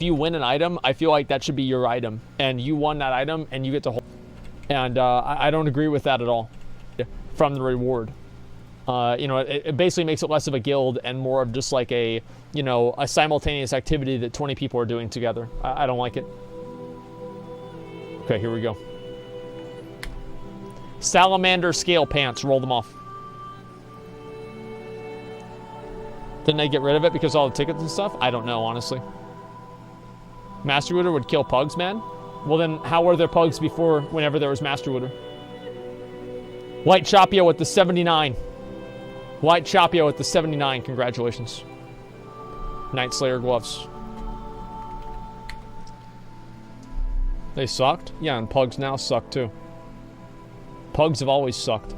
if you win an item, I feel like that should be your item, and you won that item, and you get to hold. And I don't agree with that at all. From the reward, you know, it basically makes it less of a guild and more of just like a, you know, a simultaneous activity that 20 people are doing together. I don't like it. Okay, here we go. Salamander scale pants. Roll them off. Didn't they get rid of it because of all the tickets and stuff? I don't know, honestly. Master Looter would kill pugs, man? Well, then how were there pugs before whenever there was Master Looter? White Chapio with the 79. White Chapio with the 79. Congratulations. Night Slayer gloves. They sucked? Yeah, and pugs now suck too. Pugs have always sucked.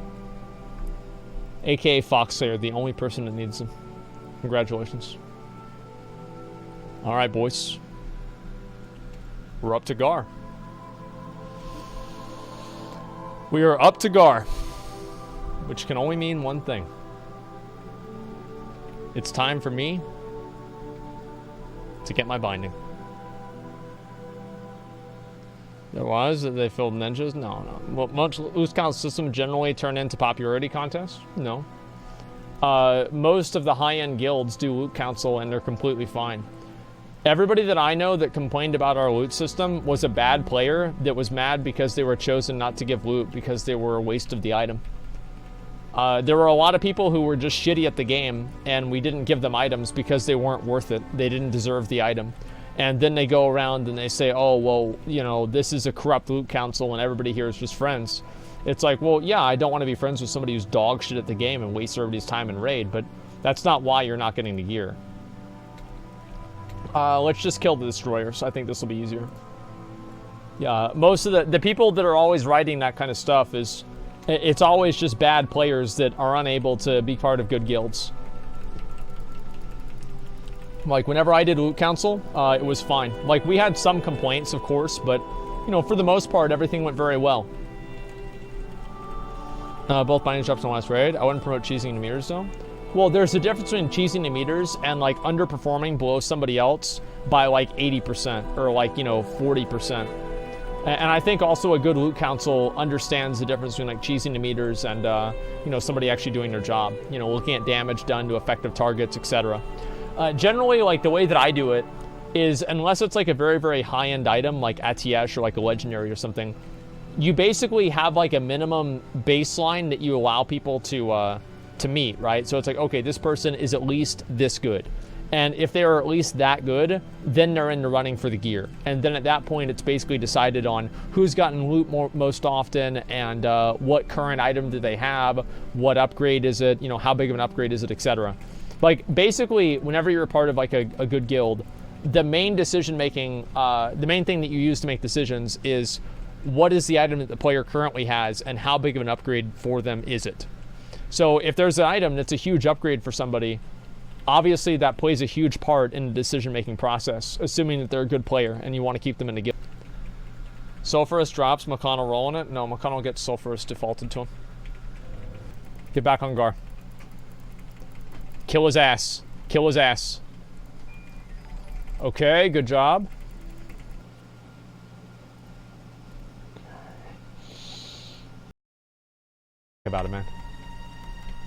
AKA Fox Slayer, the only person that needs them. Congratulations. Alright, boys. We're up to Gar. We are up to Gar. Which can only mean one thing. It's time for me to get my binding. There was? They filled ninjas? No. Well, much loose council system generally turn into popularity contests? No. Most of the high-end guilds do loot council and they're completely fine. Everybody that I know that complained about our loot system was a bad player that was mad because they were chosen not to give loot because they were a waste of the item. There were a lot of people who were just shitty at the game and we didn't give them items because they weren't worth it. They didn't deserve the item. And then they go around and they say, oh, well, you know, this is a corrupt loot council and everybody here is just friends. It's like, well, yeah, I don't want to be friends with somebody who's dog shit at the game and wastes everybody's time in raid, but that's not why you're not getting the gear. Let's just kill the destroyers. I think this will be easier. Yeah, most of the people that are always writing that kind of stuff is, it's always just bad players that are unable to be part of good guilds. Like, whenever I did loot council, it was fine. Like, we had some complaints, of course, but, you know, for the most part, everything went very well. Both binding shops in the last raid. I wouldn't promote cheesing the meters, though. Well, there's a difference between cheesing the meters and, like, underperforming below somebody else by, like, 80% or, like, you know, 40%. And I think also a good loot council understands the difference between, like, cheesing the meters and, you know, somebody actually doing their job. You know, looking at damage done to effective targets, etc. Generally, like, the way that I do it is, unless it's, like, a very, very high-end item, like Atiyesh or, like, a legendary or something, you basically have, like, a minimum baseline that you allow people to meet, right? So it's like, okay, this person is at least this good. And if they are at least that good, then they're in the running for the gear. And then at that point, it's basically decided on who's gotten loot most often and what current item do they have, what upgrade is it, you know, how big of an upgrade is it, etc. Like, basically, whenever you're a part of, like, a good guild, the main decision-making, the main thing that you use to make decisions is what is the item that the player currently has and how big of an upgrade for them is it. So if there's an item that's a huge upgrade for somebody, obviously that plays a huge part in the decision-making process, assuming that they're a good player and you want to keep them in the guild. Sulfurous drops, McConnell rolling it? No, McConnell gets Sulfurous defaulted to him. Get back on Gar. Kill his ass. Kill his ass. Okay, good job. About it, man.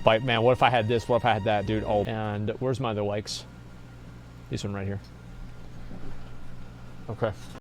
But, man, what if I had this? What if I had that, dude? Oh, and where's my other likes? This one right here. Okay.